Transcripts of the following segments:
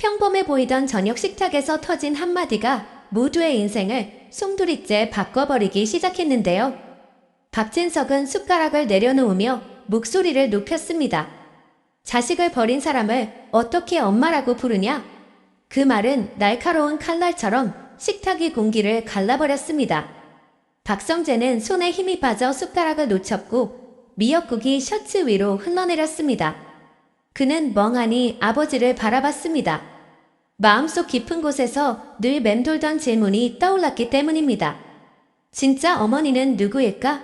평범해 보이던 저녁 식탁에서 터진 한마디가 모두의 인생을 송두리째 바꿔버리기 시작했는데요. 박진석은 숟가락을 내려놓으며 목소리를 높였습니다. 자식을 버린 사람을 어떻게 엄마라고 부르냐? 그 말은 날카로운 칼날처럼 식탁의 공기를 갈라버렸습니다. 박성재는 손에 힘이 빠져 숟가락을 놓쳤고 미역국이 셔츠 위로 흘러내렸습니다. 그는 멍하니 아버지를 바라봤습니다. 마음속 깊은 곳에서 늘 맴돌던 질문이 떠올랐기 때문입니다. 진짜 어머니는 누구일까?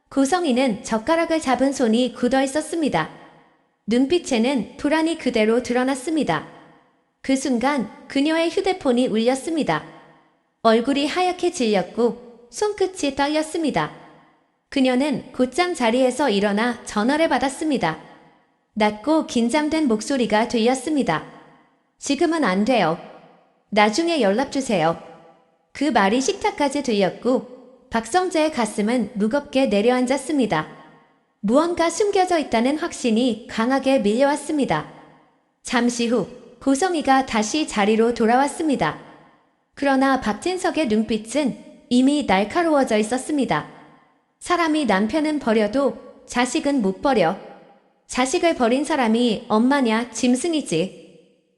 고성이는 젓가락을 잡은 손이 굳어 있었습니다. 눈빛에는 불안이 그대로 드러났습니다. 그 순간 그녀의 휴대폰이 울렸습니다. 얼굴이 하얗게 질렸고 손끝이 떨렸습니다. 그녀는 곧장 자리에서 일어나 전화를 받았습니다. 낮고 긴장된 목소리가 들렸습니다. 지금은 안 돼요. 나중에 연락 주세요. 그 말이 식탁까지 들렸고 박성재의 가슴은 무겁게 내려앉았습니다. 무언가 숨겨져 있다는 확신이 강하게 밀려왔습니다. 잠시 후 고성이가 다시 자리로 돌아왔습니다. 그러나 박진석의 눈빛은 이미 날카로워져 있었습니다. 사람이 남편은 버려도 자식은 못 버려. 자식을 버린 사람이 엄마냐 짐승이지.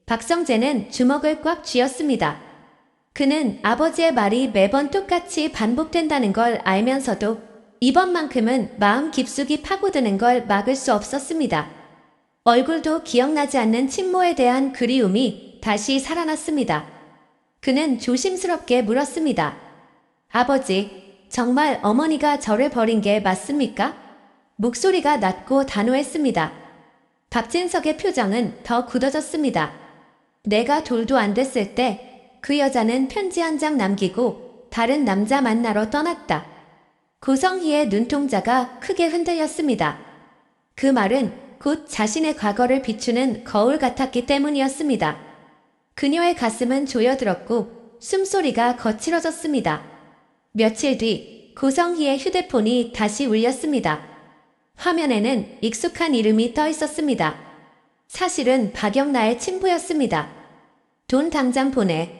박성재는 주먹을 꽉 쥐었습니다. 그는 아버지의 말이 매번 똑같이 반복된다는 걸 알면서도 이번만큼은 마음 깊숙이 파고드는 걸 막을 수 없었습니다. 얼굴도 기억나지 않는 친모에 대한 그리움이 다시 살아났습니다. 그는 조심스럽게 물었습니다. 아버지, 정말 어머니가 저를 버린 게 맞습니까? 목소리가 낮고 단호했습니다. 박진석의 표정은 더 굳어졌습니다. 내가 돌도 안 됐을 때 그 여자는 편지 한 장 남기고 다른 남자 만나러 떠났다. 고성희의 눈동자가 크게 흔들렸습니다. 그 말은 곧 자신의 과거를 비추는 거울 같았기 때문이었습니다. 그녀의 가슴은 조여들었고 숨소리가 거칠어졌습니다. 며칠 뒤 고성희의 휴대폰이 다시 울렸습니다. 화면에는 익숙한 이름이 떠 있었습니다. 사실은 박영나의 친부였습니다. 돈 당장 보내.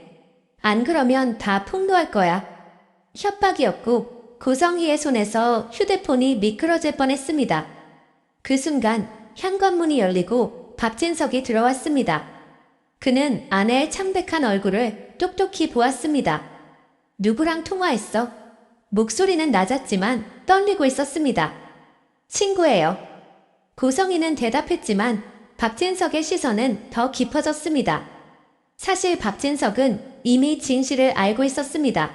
안 그러면 다 폭로할 거야. 협박이었고 고성희의 손에서 휴대폰이 미끄러질 뻔했습니다. 그 순간 현관문이 열리고 박진석이 들어왔습니다. 그는 아내의 창백한 얼굴을 똑똑히 보았습니다. 누구랑 통화했어? 목소리는 낮았지만 떨리고 있었습니다. 친구예요. 고성희는 대답했지만 박진석의 시선은 더 깊어졌습니다. 사실 박진석은 이미 진실을 알고 있었습니다.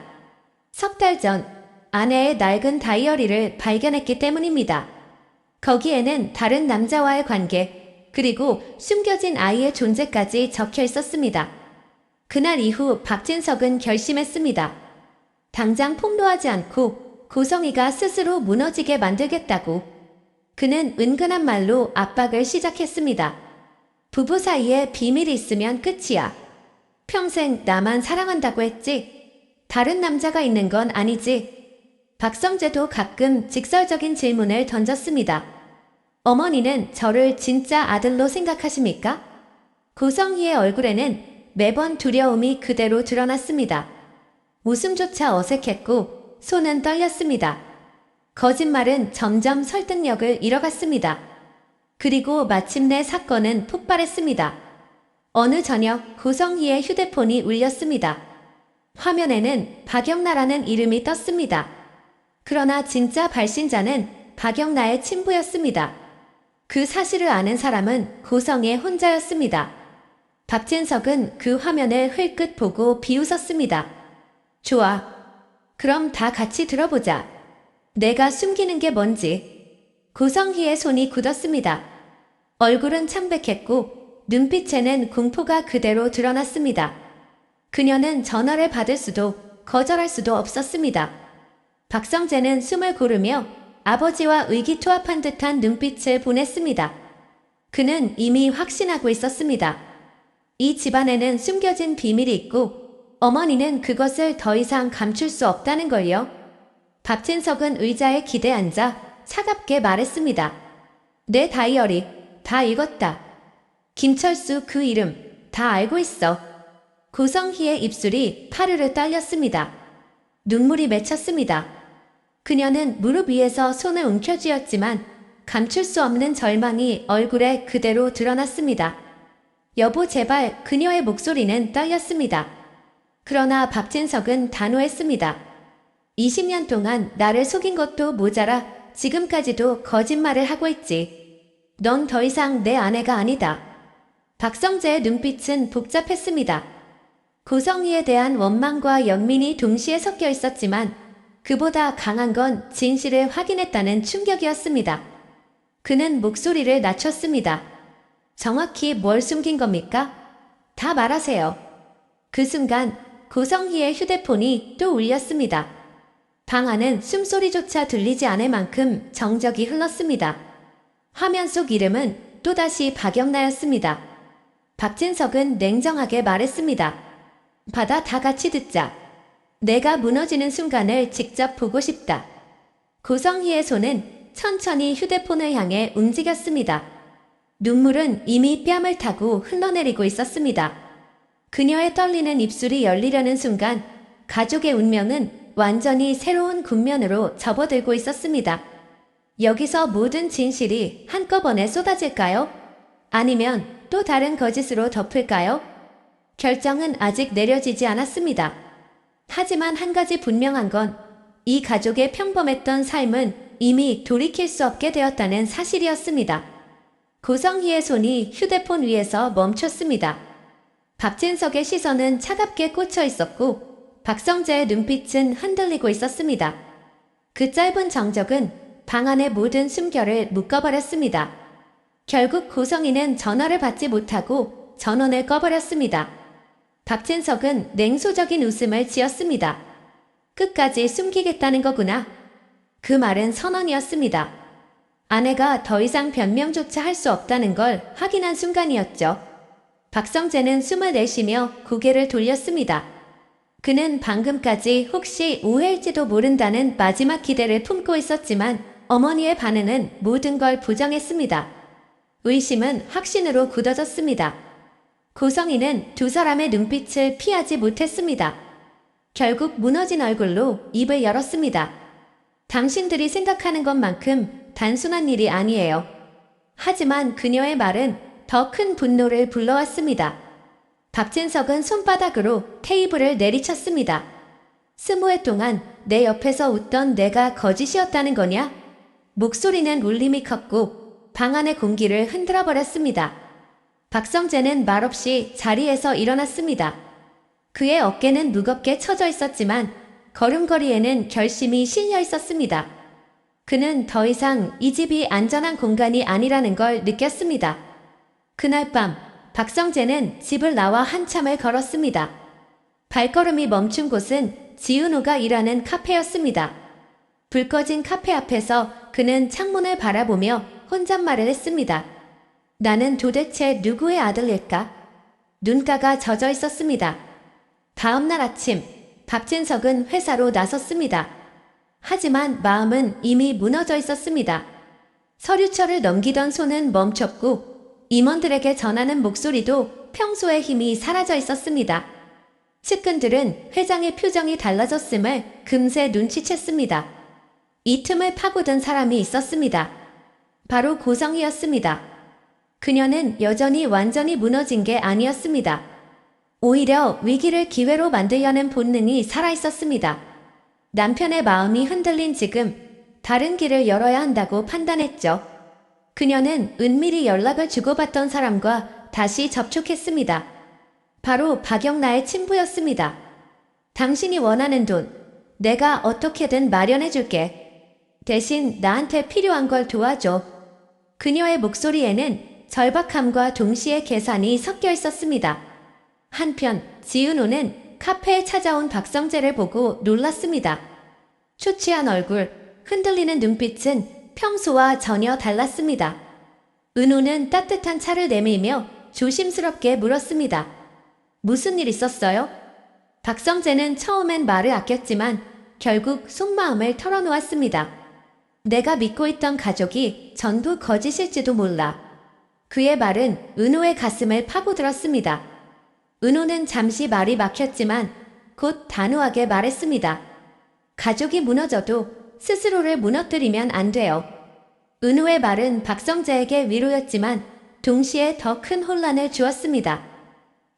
석 달 전 아내의 낡은 다이어리를 발견했기 때문입니다. 거기에는 다른 남자와의 관계, 그리고 숨겨진 아이의 존재까지 적혀 있었습니다. 그날 이후 박진석은 결심했습니다. 당장 폭로하지 않고 고성희가 스스로 무너지게 만들겠다고. 그는 은근한 말로 압박을 시작했습니다. 부부 사이에 비밀이 있으면 끝이야. 평생 나만 사랑한다고 했지. 다른 남자가 있는 건 아니지. 박성재도 가끔 직설적인 질문을 던졌습니다. 어머니는 저를 진짜 아들로 생각하십니까? 고성희의 얼굴에는 매번 두려움이 그대로 드러났습니다. 웃음조차 어색했고 손은 떨렸습니다. 거짓말은 점점 설득력을 잃어갔습니다. 그리고 마침내 사건은 폭발했습니다. 어느 저녁 고성희의 휴대폰이 울렸습니다. 화면에는 박영나라는 이름이 떴습니다. 그러나 진짜 발신자는 박영나의 친부였습니다. 그 사실을 아는 사람은 고성희 혼자였습니다. 박진석은 그 화면을 흘끗 보고 비웃었습니다. 좋아. 그럼 다 같이 들어보자. 내가 숨기는 게 뭔지. 고성희의 손이 굳었습니다. 얼굴은 창백했고 눈빛에는 공포가 그대로 드러났습니다. 그녀는 전화를 받을 수도 거절할 수도 없었습니다. 박성재는 숨을 고르며 아버지와 의기투합한 듯한 눈빛을 보냈습니다. 그는 이미 확신하고 있었습니다. 이 집안에는 숨겨진 비밀이 있고 어머니는 그것을 더 이상 감출 수 없다는 걸요. 박진석은 의자에 기대앉아 차갑게 말했습니다. 내 다이어리 다 읽었다. 김철수 그 이름 다 알고 있어. 고성희의 입술이 파르르 떨렸습니다. 눈물이 맺혔습니다. 그녀는 무릎 위에서 손을 움켜쥐었지만 감출 수 없는 절망이 얼굴에 그대로 드러났습니다. 여보 제발. 그녀의 목소리는 떨렸습니다. 그러나 박진석은 단호했습니다. 20년 동안 나를 속인 것도 모자라 지금까지도 거짓말을 하고 있지. 넌 더 이상 내 아내가 아니다. 박성재의 눈빛은 복잡했습니다. 고성희에 대한 원망과 연민이 동시에 섞여 있었지만 그보다 강한 건 진실을 확인했다는 충격이었습니다. 그는 목소리를 낮췄습니다. 정확히 뭘 숨긴 겁니까? 다 말하세요. 그 순간 고성희의 휴대폰이 또 울렸습니다. 방 안은 숨소리조차 들리지 않을 만큼 정적이 흘렀습니다. 화면 속 이름은 또다시 박영나였습니다. 박진석은 냉정하게 말했습니다. 받아 다 같이 듣자. 내가 무너지는 순간을 직접 보고 싶다. 고성희의 손은 천천히 휴대폰을 향해 움직였습니다. 눈물은 이미 뺨을 타고 흘러내리고 있었습니다. 그녀의 떨리는 입술이 열리려는 순간 가족의 운명은 완전히 새로운 국면으로 접어들고 있었습니다. 여기서 모든 진실이 한꺼번에 쏟아질까요? 아니면 또 다른 거짓으로 덮을까요? 결정은 아직 내려지지 않았습니다. 하지만 한 가지 분명한 건 이 가족의 평범했던 삶은 이미 돌이킬 수 없게 되었다는 사실이었습니다. 고성희의 손이 휴대폰 위에서 멈췄습니다. 박진석의 시선은 차갑게 꽂혀 있었고 박성재의 눈빛은 흔들리고 있었습니다. 그 짧은 정적은 방 안의 모든 숨결을 묶어버렸습니다. 결국 고성희는 전화를 받지 못하고 전원을 꺼버렸습니다. 박진석은 냉소적인 웃음을 지었습니다. 끝까지 숨기겠다는 거구나. 그 말은 선언이었습니다. 아내가 더 이상 변명조차 할 수 없다는 걸 확인한 순간이었죠. 박성재는 숨을 내쉬며 고개를 돌렸습니다. 그는 방금까지 혹시 오해일지도 모른다는 마지막 기대를 품고 있었지만 어머니의 반응은 모든 걸 부정했습니다. 의심은 확신으로 굳어졌습니다. 고성희는 두 사람의 눈빛을 피하지 못했습니다. 결국 무너진 얼굴로 입을 열었습니다. 당신들이 생각하는 것만큼 단순한 일이 아니에요. 하지만 그녀의 말은 더 큰 분노를 불러왔습니다. 박진석은 손바닥으로 테이블을 내리쳤습니다. 20회 동안 내 옆에서 웃던 내가 거짓이었다는 거냐? 목소리는 울림이 컸고 방 안의 공기를 흔들어버렸습니다. 박성재는 말없이 자리에서 일어났습니다. 그의 어깨는 무겁게 처져 있었지만 걸음걸이에는 결심이 실려 있었습니다. 그는 더 이상 이 집이 안전한 공간이 아니라는 걸 느꼈습니다. 그날 밤 박성재는 집을 나와 한참을 걸었습니다. 발걸음이 멈춘 곳은 지은호가 일하는 카페였습니다. 불 꺼진 카페 앞에서 그는 창문을 바라보며 혼잣말을 했습니다. 나는 도대체 누구의 아들일까? 눈가가 젖어 있었습니다. 다음날 아침 박진석은 회사로 나섰습니다. 하지만 마음은 이미 무너져 있었습니다. 서류철을 넘기던 손은 멈췄고 임원들에게 전하는 목소리도 평소의 힘이 사라져 있었습니다. 측근들은 회장의 표정이 달라졌음을 금세 눈치챘습니다. 이 틈을 파고든 사람이 있었습니다. 바로 고성희였습니다. 그녀는 여전히 완전히 무너진 게 아니었습니다. 오히려 위기를 기회로 만들려는 본능이 살아있었습니다. 남편의 마음이 흔들린 지금 다른 길을 열어야 한다고 판단했죠. 그녀는 은밀히 연락을 주고받던 사람과 다시 접촉했습니다. 바로 박영나의 친부였습니다. 당신이 원하는 돈, 내가 어떻게든 마련해줄게. 대신 나한테 필요한 걸 도와줘. 그녀의 목소리에는 절박함과 동시에 계산이 섞여 있었습니다. 한편 지은호는 카페에 찾아온 박성재를 보고 놀랐습니다. 초췌한 얼굴, 흔들리는 눈빛은 평소와 전혀 달랐습니다. 은호는 따뜻한 차를 내밀며 조심스럽게 물었습니다. 무슨 일 있었어요? 박성재는 처음엔 말을 아꼈지만 결국 속마음을 털어놓았습니다. 내가 믿고 있던 가족이 전부 거짓일지도 몰라. 그의 말은 은호의 가슴을 파고들었습니다. 은호는 잠시 말이 막혔지만 곧 단호하게 말했습니다. 가족이 무너져도 스스로를 무너뜨리면 안 돼요. 은호의 말은 박성재에게 위로였지만 동시에 더 큰 혼란을 주었습니다.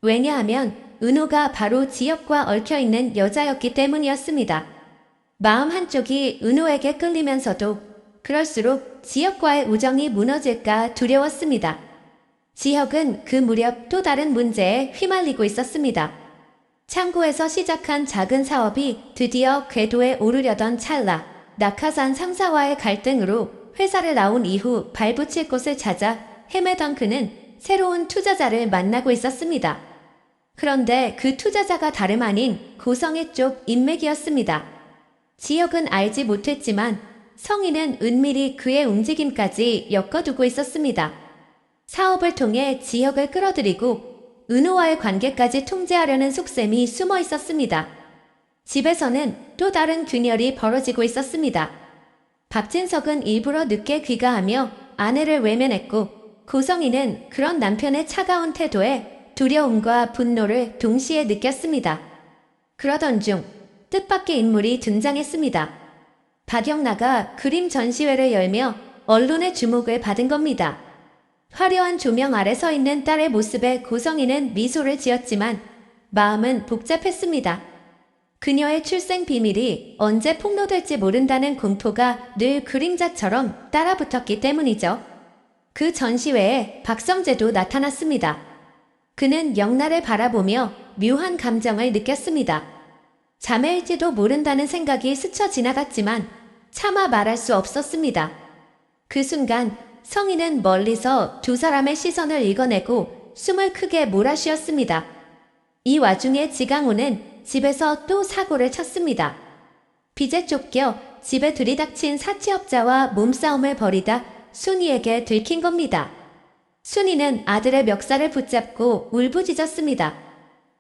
왜냐하면 은호가 바로 지혁과 얽혀있는 여자였기 때문이었습니다. 마음 한쪽이 은호에게 끌리면서도 그럴수록 지혁과의 우정이 무너질까 두려웠습니다. 지혁은 그 무렵 또 다른 문제에 휘말리고 있었습니다. 창고에서 시작한 작은 사업이 드디어 궤도에 오르려던 찰나 낙하산 상사와의 갈등으로 회사를 나온 이후 발붙일 곳을 찾아 헤매던 그는 새로운 투자자를 만나고 있었습니다. 그런데 그 투자자가 다름 아닌 고성의 쪽 인맥이었습니다. 지혁은 알지 못했지만 성인은 은밀히 그의 움직임까지 엮어두고 있었습니다. 사업을 통해 지혁을 끌어들이고 은호와의 관계까지 통제하려는 속셈이 숨어 있었습니다. 집에서는 또 다른 균열이 벌어지고 있었습니다. 박진석은 일부러 늦게 귀가하며 아내를 외면했고 고성이는 그런 남편의 차가운 태도에 두려움과 분노를 동시에 느꼈습니다. 그러던 중 뜻밖의 인물이 등장했습니다. 박영나가 그림 전시회를 열며 언론의 주목을 받은 겁니다. 화려한 조명 아래 서 있는 딸의 모습에 고성이는 미소를 지었지만 마음은 복잡했습니다. 그녀의 출생 비밀이 언제 폭로될지 모른다는 공포가 늘 그림자처럼 따라붙었기 때문이죠. 그 전시회에 박성재도 나타났습니다. 그는 영나를 바라보며 묘한 감정을 느꼈습니다. 자매일지도 모른다는 생각이 스쳐 지나갔지만 차마 말할 수 없었습니다. 그 순간 성인은 멀리서 두 사람의 시선을 읽어내고 숨을 크게 몰아쉬었습니다. 이 와중에 지강호는 집에서 또 사고를 쳤습니다. 빚에 쫓겨 집에 들이닥친 사채업자와 몸싸움을 벌이다 순이에게 들킨 겁니다. 순이는 아들의 멱살을 붙잡고 울부짖었습니다.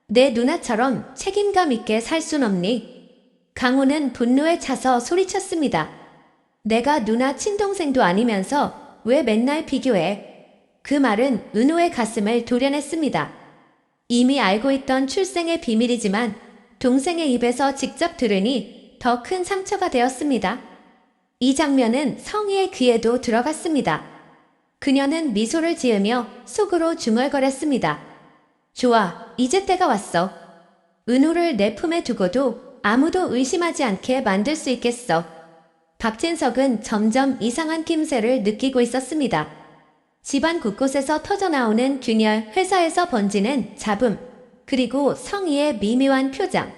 내 누나처럼 책임감 있게 살 순 없니? 강호는 분노에 차서 소리쳤습니다. 내가 누나 친동생도 아니면서 왜 맨날 비교해? 그 말은 은호의 가슴을 도려냈습니다. 이미 알고 있던 출생의 비밀이지만 동생의 입에서 직접 들으니 더 큰 상처가 되었습니다. 이 장면은 성희의 귀에도 들어갔습니다. 그녀는 미소를 지으며 속으로 중얼거렸습니다. 좋아, 이제 때가 왔어. 은호를 내 품에 두고도 아무도 의심하지 않게 만들 수 있겠어. 박진석은 점점 이상한 낌새를 느끼고 있었습니다. 집안 곳곳에서 터져나오는 균열, 회사에서 번지는 잡음, 그리고 성희의 미묘한 표정.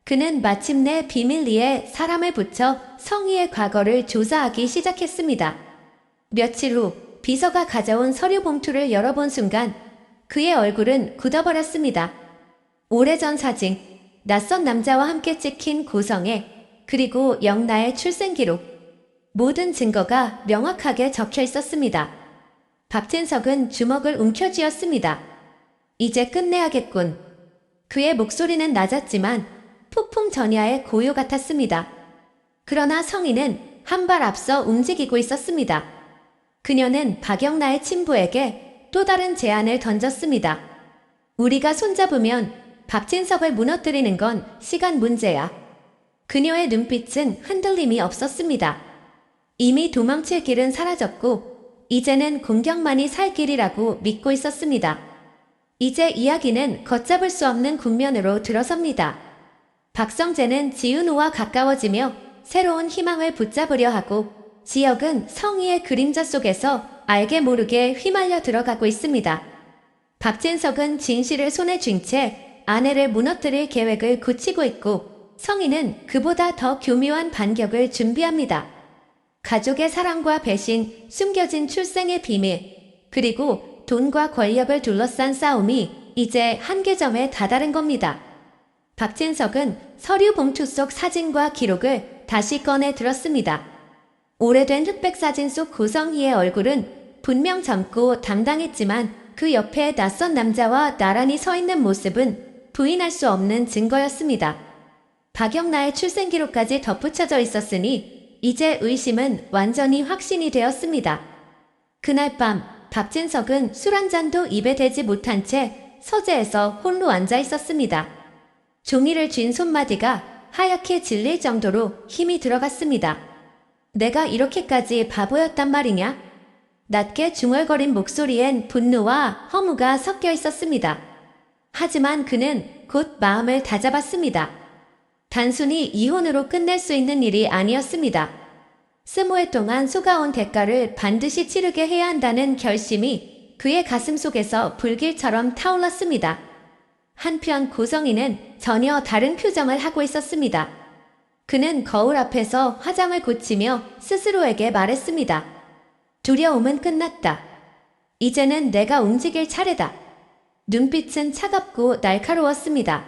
그는 마침내 비밀리에 사람을 붙여 성희의 과거를 조사하기 시작했습니다. 며칠 후 비서가 가져온 서류 봉투를 열어본 순간 그의 얼굴은 굳어버렸습니다. 오래전 사진, 낯선 남자와 함께 찍힌 고성애, 그리고 영나의 출생 기록. 모든 증거가 명확하게 적혀 있었습니다. 박진석은 주먹을 움켜쥐었습니다. 이제 끝내야겠군. 그의 목소리는 낮았지만 폭풍 전야의 고요 같았습니다. 그러나 성희는 한 발 앞서 움직이고 있었습니다. 그녀는 박영나의 친부에게 또 다른 제안을 던졌습니다. 우리가 손잡으면 박진석을 무너뜨리는 건 시간 문제야. 그녀의 눈빛은 흔들림이 없었습니다. 이미 도망칠 길은 사라졌고 이제는 공격만이 살 길이라고 믿고 있었습니다. 이제 이야기는 걷잡을 수 없는 국면으로 들어섭니다. 박성재는 지은호와 가까워지며 새로운 희망을 붙잡으려 하고 지혁은 성희의 그림자 속에서 알게 모르게 휘말려 들어가고 있습니다. 박진석은 진실을 손에 쥔 채 아내를 무너뜨릴 계획을 굳히고 있고 성희는 그보다 더 교묘한 반격을 준비합니다. 가족의 사랑과 배신, 숨겨진 출생의 비밀, 그리고 돈과 권력을 둘러싼 싸움이 이제 한계점에 다다른 겁니다. 박진석은 서류 봉투 속 사진과 기록을 다시 꺼내 들었습니다. 오래된 흑백 사진 속 고성희의 얼굴은 분명 젊고 당당했지만 그 옆에 낯선 남자와 나란히 서 있는 모습은 부인할 수 없는 증거였습니다. 박영나의 출생 기록까지 덧붙여져 있었으니 이제 의심은 완전히 확신이 되었습니다. 그날 밤 박진석은 술 한 잔도 입에 대지 못한 채 서재에서 홀로 앉아 있었습니다. 종이를 쥔 손마디가 하얗게 질릴 정도로 힘이 들어갔습니다. 내가 이렇게까지 바보였단 말이냐? 낮게 중얼거린 목소리엔 분노와 허무가 섞여 있었습니다. 하지만 그는 곧 마음을 다잡았습니다. 단순히 이혼으로 끝낼 수 있는 일이 아니었습니다. 스무 해 동안 쏟아온 대가를 반드시 치르게 해야 한다는 결심이 그의 가슴 속에서 불길처럼 타올랐습니다. 한편 고성이는 전혀 다른 표정을 하고 있었습니다. 그는 거울 앞에서 화장을 고치며 스스로에게 말했습니다. 두려움은 끝났다. 이제는 내가 움직일 차례다. 눈빛은 차갑고 날카로웠습니다.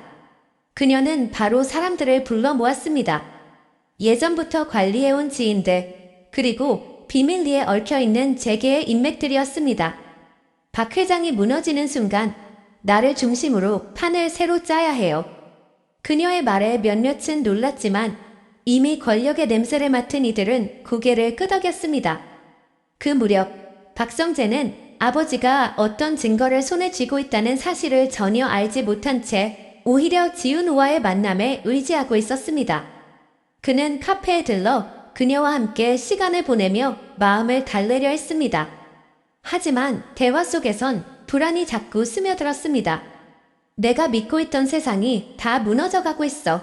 그녀는 바로 사람들을 불러 모았습니다. 예전부터 관리해온 지인들, 그리고 비밀리에 얽혀있는 재계의 인맥들이었습니다. 박 회장이 무너지는 순간 나를 중심으로 판을 새로 짜야 해요. 그녀의 말에 몇몇은 놀랐지만 이미 권력의 냄새를 맡은 이들은 고개를 끄덕였습니다. 그 무렵 박성재는 아버지가 어떤 증거를 손에 쥐고 있다는 사실을 전혀 알지 못한 채 오히려 지은우와의 만남에 의지하고 있었습니다. 그는 카페에 들러 그녀와 함께 시간을 보내며 마음을 달래려 했습니다. 하지만 대화 속에선 불안이 자꾸 스며들었습니다. 내가 믿고 있던 세상이 다 무너져가고 있어.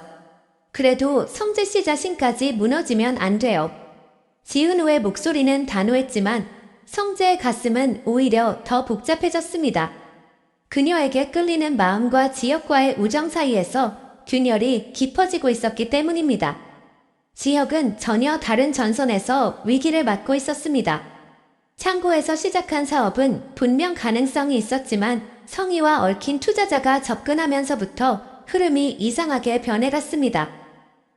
그래도 성재 씨 자신까지 무너지면 안 돼요. 지은우의 목소리는 단호했지만 성재의 가슴은 오히려 더 복잡해졌습니다. 그녀에게 끌리는 마음과 지혁과의 우정 사이에서 균열이 깊어지고 있었기 때문입니다. 지혁은 전혀 다른 전선에서 위기를 맞고 있었습니다. 창고에서 시작한 사업은 분명 가능성이 있었지만 성희와 얽힌 투자자가 접근하면서부터 흐름이 이상하게 변해갔습니다.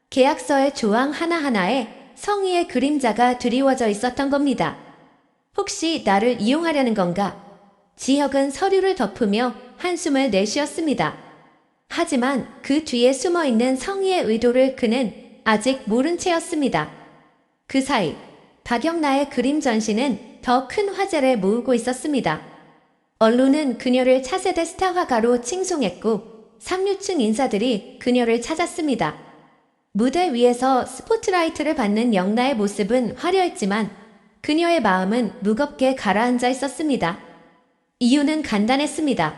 계약서의 조항 하나하나에 성희의 그림자가 드리워져 있었던 겁니다. 혹시 나를 이용하려는 건가? 지혁은 서류를 덮으며 한숨을 내쉬었습니다. 하지만 그 뒤에 숨어있는 성희의 의도를 그는 아직 모른 채였습니다. 그 사이 박영나의 그림 전시는 더 큰 화제를 모으고 있었습니다. 언론은 그녀를 차세대 스타 화가로 칭송했고 상류층 인사들이 그녀를 찾았습니다. 무대 위에서 스포트라이트를 받는 영나의 모습은 화려했지만 그녀의 마음은 무겁게 가라앉아 있었습니다. 이유는 간단했습니다.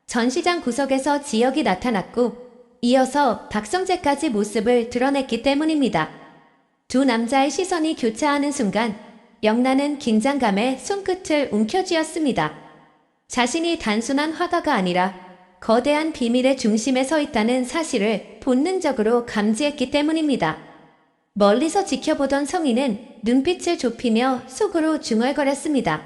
전시장 구석에서 지혁이 나타났고 이어서 박성재까지 모습을 드러냈기 때문입니다. 두 남자의 시선이 교차하는 순간 영나는 긴장감에 손끝을 움켜쥐었습니다. 자신이 단순한 화가가 아니라 거대한 비밀의 중심에 서 있다는 사실을 본능적으로 감지했기 때문입니다. 멀리서 지켜보던 성희는 눈빛을 좁히며 속으로 중얼거렸습니다.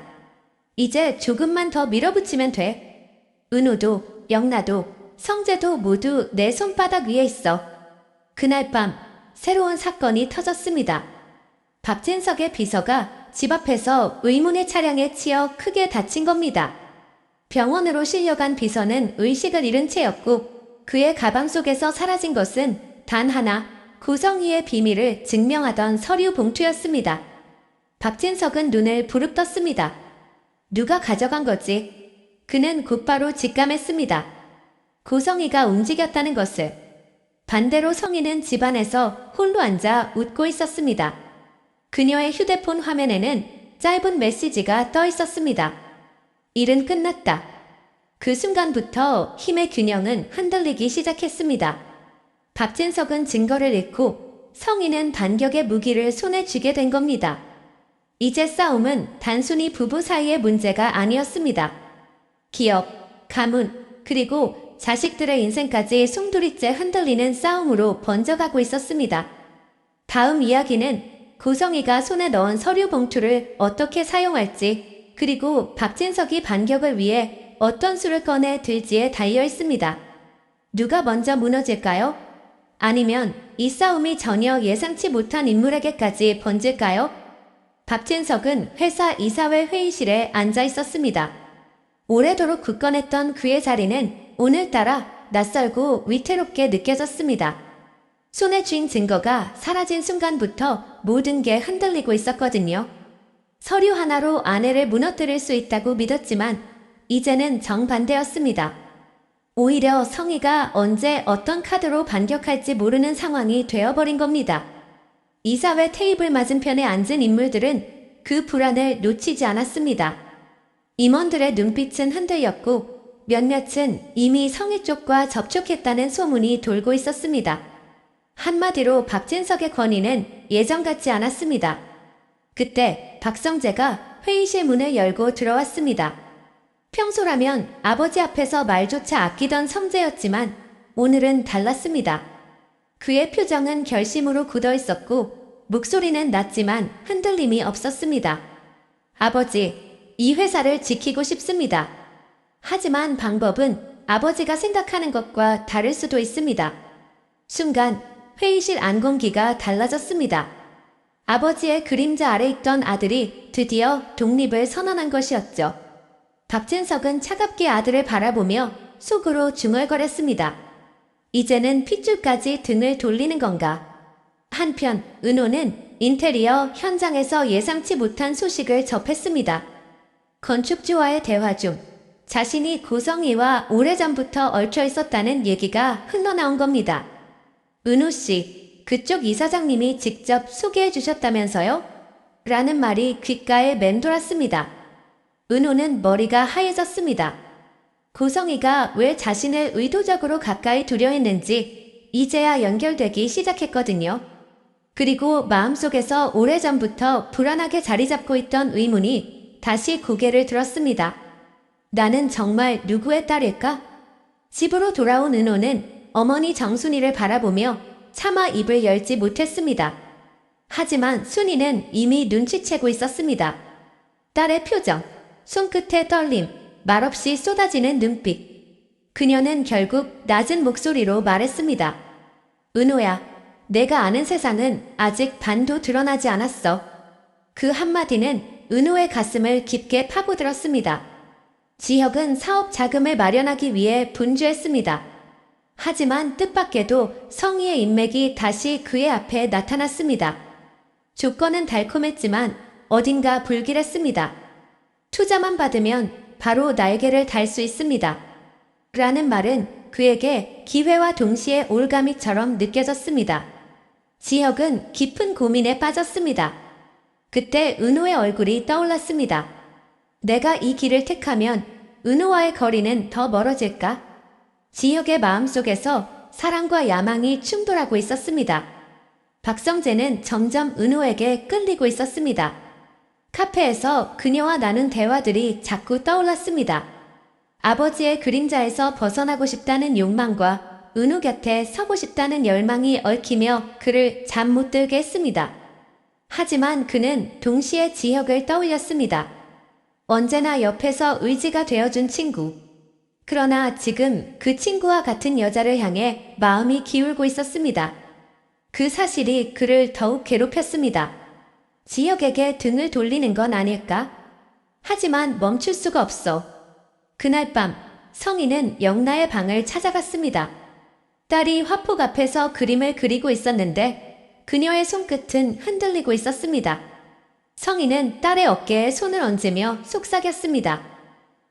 이제 조금만 더 밀어붙이면 돼. 은호도, 영나도, 성재도 모두 내 손바닥 위에 있어. 그날 밤 새로운 사건이 터졌습니다. 박진석의 비서가 집 앞에서 의문의 차량에 치여 크게 다친 겁니다. 병원으로 실려간 비서는 의식을 잃은 채였고 그의 가방 속에서 사라진 것은 단 하나, 고성희의 비밀을 증명하던 서류 봉투였습니다. 박진석은 눈을 부릅떴습니다. 누가 가져간 거지? 그는 곧바로 직감했습니다. 고성희가 움직였다는 것을. 반대로 성희는 집안에서 홀로 앉아 웃고 있었습니다. 그녀의 휴대폰 화면에는 짧은 메시지가 떠 있었습니다. 일은 끝났다. 그 순간부터 힘의 균형은 흔들리기 시작했습니다. 박진석은 증거를 잃고 성희는 반격의 무기를 손에 쥐게 된 겁니다. 이제 싸움은 단순히 부부 사이의 문제가 아니었습니다. 기업, 가문, 그리고 자식들의 인생까지 송두리째 흔들리는 싸움으로 번져가고 있었습니다. 다음 이야기는 고성희가 손에 넣은 서류 봉투를 어떻게 사용할지, 그리고 박진석이 반격을 위해 어떤 수를 꺼내 들지에 달려 있습니다. 누가 먼저 무너질까요? 아니면 이 싸움이 전혀 예상치 못한 인물에게까지 번질까요? 박진석은 회사 이사회 회의실에 앉아 있었습니다. 오래도록 굳건했던 그의 자리는 오늘따라 낯설고 위태롭게 느껴졌습니다. 손에 쥔 증거가 사라진 순간부터 모든 게 흔들리고 있었거든요. 서류 하나로 아내를 무너뜨릴 수 있다고 믿었지만 이제는 정반대였습니다. 오히려 성희가 언제 어떤 카드로 반격할지 모르는 상황이 되어버린 겁니다. 이사회 테이블 맞은편에 앉은 인물들은 그 불안을 놓치지 않았습니다. 임원들의 눈빛은 흔들렸고 몇몇은 이미 성희 쪽과 접촉했다는 소문이 돌고 있었습니다. 한마디로 박진석의 권위는 예전 같지 않았습니다. 그때 박성재가 회의실 문을 열고 들어왔습니다. 평소라면 아버지 앞에서 말조차 아끼던 성재였지만 오늘은 달랐습니다. 그의 표정은 결심으로 굳어 있었고 목소리는 낮지만 흔들림이 없었습니다. 아버지, 이 회사를 지키고 싶습니다. 하지만 방법은 아버지가 생각하는 것과 다를 수도 있습니다. 순간 회의실 안 공기가 달라졌습니다. 아버지의 그림자 아래 있던 아들이 드디어 독립을 선언한 것이었죠. 박진석은 차갑게 아들을 바라보며 속으로 중얼거렸습니다. 이제는 핏줄까지 등을 돌리는 건가? 한편 은호는 인테리어 현장에서 예상치 못한 소식을 접했습니다. 건축주와의 대화 중 자신이 고성희와 오래전부터 얽혀 있었다는 얘기가 흘러나온 겁니다. 은호 씨, 그쪽 이사장님이 직접 소개해 주셨다면서요? 라는 말이 귓가에 맴돌았습니다. 은호는 머리가 하얘졌습니다. 고성희가 왜 자신을 의도적으로 가까이 두려 했는지 이제야 연결되기 시작했거든요. 그리고 마음속에서 오래전부터 불안하게 자리 잡고 있던 의문이 다시 고개를 들었습니다. 나는 정말 누구의 딸일까? 집으로 돌아온 은호는 어머니 정순이를 바라보며 차마 입을 열지 못했습니다. 하지만 순이는 이미 눈치채고 있었습니다. 딸의 표정, 손끝의 떨림, 말없이 쏟아지는 눈빛. 그녀는 결국 낮은 목소리로 말했습니다. 은호야, 내가 아는 세상은 아직 반도 드러나지 않았어. 그 한마디는 은호의 가슴을 깊게 파고들었습니다. 지혁은 사업 자금을 마련하기 위해 분주했습니다. 하지만 뜻밖에도 성희의 인맥이 다시 그의 앞에 나타났습니다. 조건은 달콤했지만 어딘가 불길했습니다. 투자만 받으면 바로 날개를 달 수 있습니다. 라는 말은 그에게 기회와 동시에 올가미처럼 느껴졌습니다. 지혁은 깊은 고민에 빠졌습니다. 그때 은호의 얼굴이 떠올랐습니다. 내가 이 길을 택하면 은호와의 거리는 더 멀어질까? 지혁의 마음속에서 사랑과 야망이 충돌하고 있었습니다. 박성재는 점점 은호에게 끌리고 있었습니다. 카페에서 그녀와 나눈 대화들이 자꾸 떠올랐습니다. 아버지의 그림자에서 벗어나고 싶다는 욕망과 은호 곁에 서고 싶다는 열망이 얽히며 그를 잠 못 들게 했습니다. 하지만 그는 동시에 지혁을 떠올렸습니다. 언제나 옆에서 의지가 되어준 친구. 그러나 지금 그 친구와 같은 여자를 향해 마음이 기울고 있었습니다. 그 사실이 그를 더욱 괴롭혔습니다. 지혁에게 등을 돌리는 건 아닐까? 하지만 멈출 수가 없어. 그날 밤 성희는 영나의 방을 찾아갔습니다. 딸이 화폭 앞에서 그림을 그리고 있었는데 그녀의 손끝은 흔들리고 있었습니다. 성희는 딸의 어깨에 손을 얹으며 속삭였습니다.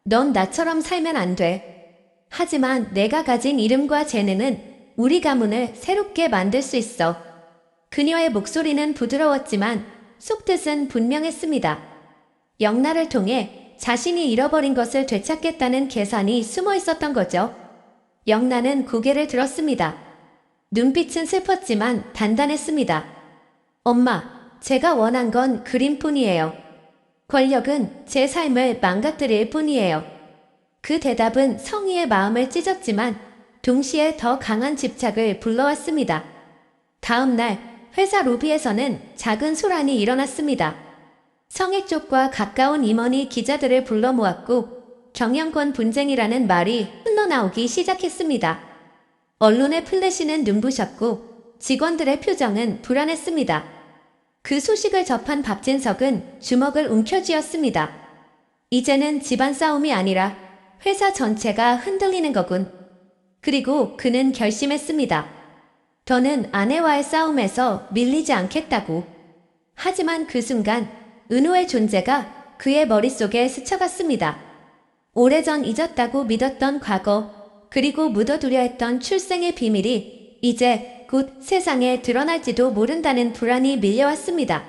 넌 나처럼 살면 안 돼. 하지만 내가 가진 이름과 재능은 우리 가문을 새롭게 만들 수 있어. 그녀의 목소리는 부드러웠지만 속뜻은 분명했습니다. 영나를 통해 자신이 잃어버린 것을 되찾겠다는 계산이 숨어 있었던 거죠. 영나는 고개를 들었습니다. 눈빛은 슬펐지만 단단했습니다. 엄마, 제가 원한 건 그림뿐이에요. 권력은 제 삶을 망가뜨릴 뿐이에요. 그 대답은 성희의 마음을 찢었지만 동시에 더 강한 집착을 불러왔습니다. 다음 날 회사 로비에서는 작은 소란이 일어났습니다. 성희 쪽과 가까운 임원이 기자들을 불러 모았고 경영권 분쟁이라는 말이 흘러나오기 시작했습니다. 언론의 플래시는 눈부셨고 직원들의 표정은 불안했습니다. 그 소식을 접한 박진석은 주먹을 움켜쥐었습니다. 이제는 집안 싸움이 아니라 회사 전체가 흔들리는 거군. 그리고 그는 결심했습니다. 더는 아내와의 싸움에서 밀리지 않겠다고. 하지만 그 순간 은호의 존재가 그의 머릿속에 스쳐갔습니다. 오래전 잊었다고 믿었던 과거, 그리고 묻어두려 했던 출생의 비밀이 이제 곧 세상에 드러날지도 모른다는 불안이 밀려왔습니다.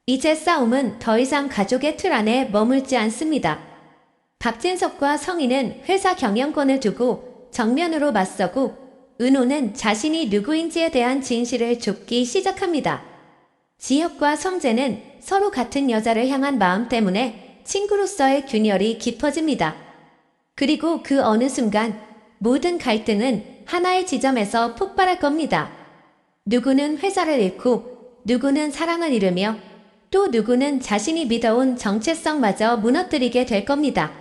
이제 싸움은 더 이상 가족의 틀 안에 머물지 않습니다. 박진석과 성희는 회사 경영권을 두고 정면으로 맞서고 은호는 자신이 누구인지에 대한 진실을 좁기 시작합니다. 지혁과 성재는 서로 같은 여자를 향한 마음 때문에 친구로서의 균열이 깊어집니다. 그리고 그 어느 순간 모든 갈등은 하나의 지점에서 폭발할 겁니다. 누구는 회사를 잃고 누구는 사랑을 잃으며 또 누구는 자신이 믿어온 정체성마저 무너뜨리게 될 겁니다.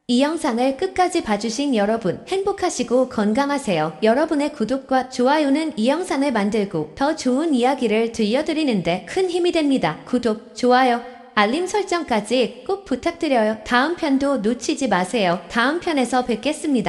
이 영상을 끝까지 봐주신 여러분 행복하시고 건강하세요. 여러분의 구독과 좋아요는 이 영상을 만들고 더 좋은 이야기를 들려드리는데 큰 힘이 됩니다. 구독, 좋아요, 알림 설정까지 꼭 부탁드려요. 다음 편도 놓치지 마세요. 다음 편에서 뵙겠습니다.